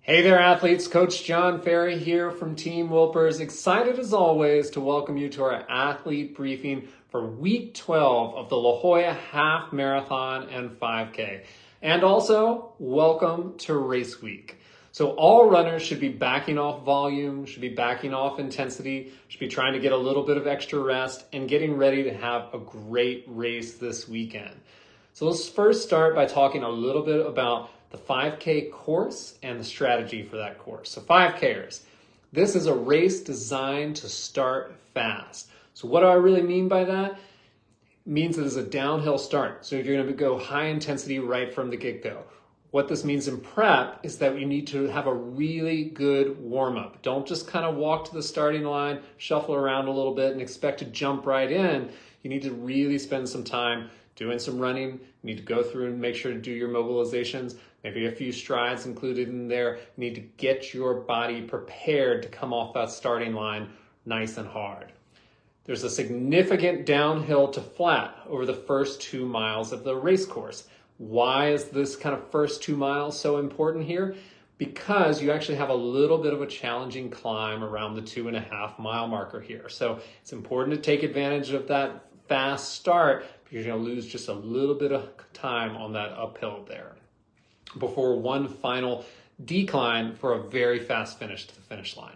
Hey there, athletes. Coach John Ferry here from Team Wilpers. Excited as always to welcome you to our athlete briefing for week 12 of the La Jolla Half Marathon and 5K. And also, welcome to race week. So all runners should be backing off volume, should be backing off intensity, should be trying to get a little bit of extra rest and getting ready to have a great race this weekend. So let's first start by talking a little bit about the 5K course and the strategy for that course. So 5Kers, this is a race designed to start fast. So what do I really mean by that? It means it is a downhill start. So you're going to go high intensity right from the get-go. What this means in prep is that you need to have a really good warm-up. Don't just kind of walk to the starting line, shuffle around a little bit and expect to jump right in. You need to really spend some time doing some running. You need to go through and make sure to do your mobilizations, maybe a few strides included in there. You need to get your body prepared to come off that starting line nice and hard. There's a significant downhill to flat over the first 2 miles of the race course. Why is this kind of first 2 miles so important here? Because you actually have a little bit of a challenging climb around the 2.5 mile marker here. So it's important to take advantage of that fast start because you're going to lose just a little bit of time on that uphill there before one final decline for a very fast finish to the finish line.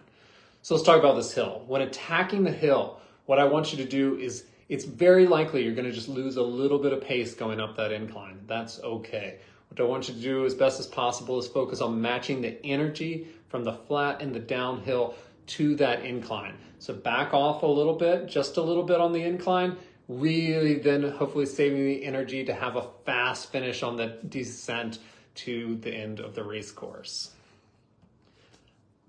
So let's talk about this hill. When attacking the hill, what I want you to do is, it's very likely you're going to just lose a little bit of pace going up that incline. That's okay. What I want you to do as best as possible is focus on matching the energy from the flat and the downhill to that incline. So back off a little bit, just a little bit on the incline, really then hopefully saving the energy to have a fast finish on the descent to the end of the race course.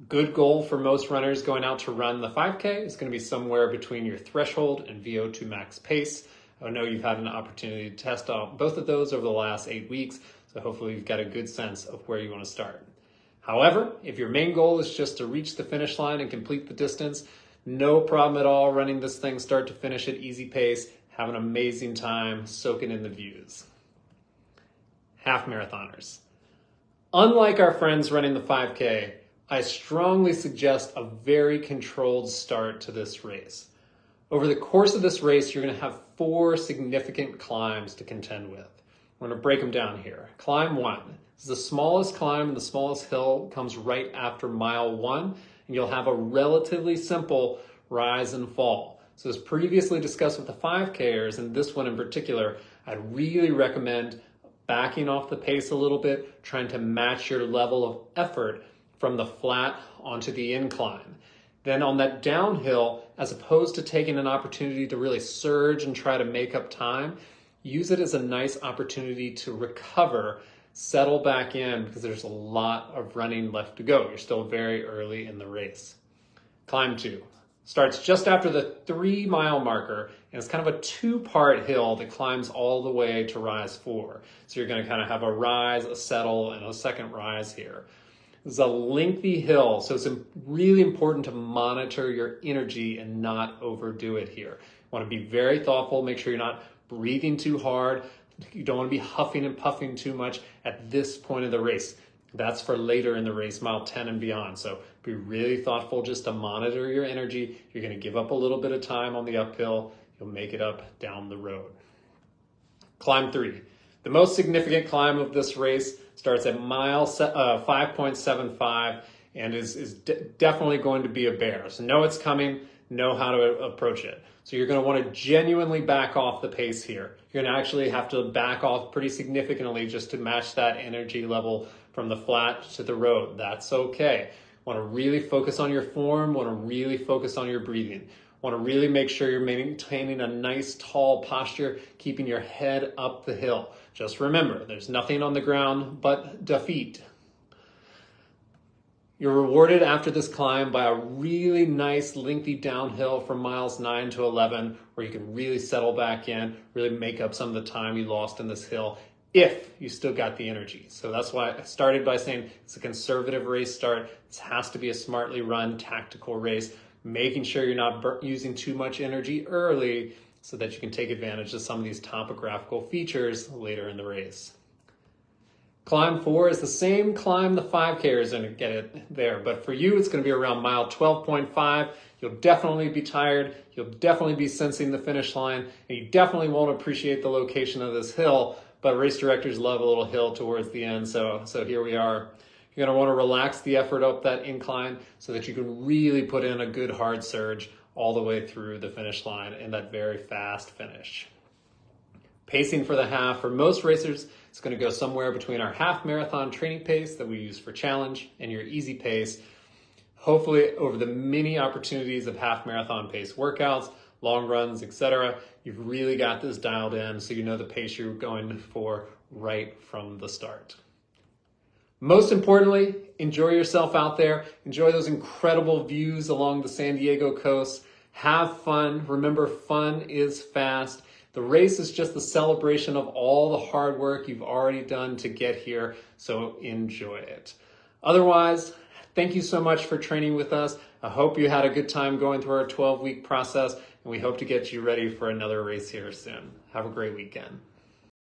Good goal for most runners going out to run the 5K is going to be somewhere between your threshold and VO2 max pace. I know you've had an opportunity to test out both of those over the last 8 weeks, so hopefully you've got a good sense of where you want to start. However, if your main goal is just to reach the finish line and complete the distance, no problem at all running this thing start to finish at easy pace. Have an amazing time soaking in the views. Half marathoners. Unlike our friends running the 5K, I strongly suggest a very controlled start to this race. Over the course of this race, you're going to have 4 significant climbs to contend with. We're going to break them down here. Climb 1 is the smallest climb and the smallest hill comes right after mile 1, and you'll have a relatively simple rise and fall. So as previously discussed with the 5Kers, and this one in particular, I'd really recommend backing off the pace a little bit, trying to match your level of effort from the flat onto the incline. Then on that downhill, as opposed to taking an opportunity to really surge and try to make up time, use it as a nice opportunity to recover, settle back in, because there's a lot of running left to go. You're still very early in the race. Climb 2 starts just after the 3 mile marker, and it's kind of a 2-part hill that climbs all the way to rise 4. So you're going to kind of have a rise, a settle, and a second rise here. This is a lengthy hill, so it's really important to monitor your energy and not overdo it here. You want to be very thoughtful, make sure you're not breathing too hard. You don't want to be huffing and puffing too much at this point of the race. That's for later in the race, mile 10 and beyond. So be really thoughtful just to monitor your energy. You're going to give up a little bit of time on the uphill. You'll make it up down the road. Climb 3. The most significant climb of this race starts at mile 5.75 and is definitely going to be a bear. So know it's coming, know how to approach it. So you're going to want to genuinely back off the pace here. You're going to actually have to back off pretty significantly just to match that energy level from the flat to the road. That's okay. Want to really focus on your form, want to really focus on your breathing. Want to really make sure you're maintaining a nice tall posture, keeping your head up the hill. Just remember, there's nothing on the ground but defeat. You're rewarded after this climb by a really nice lengthy downhill from miles 9 to 11, where you can really settle back in, really make up some of the time you lost in this hill, if you still got the energy. So that's why I started by saying it's a conservative race start. This has to be a smartly run tactical race, making sure you're not using too much energy early so that you can take advantage of some of these topographical features later in the race. Climb 4 is the same climb the 5K is going to get it there, but for you, it's going to be around mile 12.5. You'll definitely be tired. You'll definitely be sensing the finish line, and you definitely won't appreciate the location of this hill, but race directors love a little hill towards the end, so here we are. You're going to want to relax the effort up that incline so that you can really put in a good hard surge all the way through the finish line and that very fast finish. Pacing for the half, for most racers, it's going to go somewhere between our half marathon training pace that we use for challenge and your easy pace. Hopefully over the many opportunities of half marathon pace workouts, long runs, etc., you've really got this dialed in so you know the pace you're going for right from the start. Most importantly, enjoy yourself out there. Enjoy those incredible views along the San Diego coast. Have fun. Remember, fun is fast. The race is just the celebration of all the hard work you've already done to get here, so enjoy it. Otherwise, thank you so much for training with us. I hope you had a good time going through our 12-week process, and we hope to get you ready for another race here soon. Have a great weekend.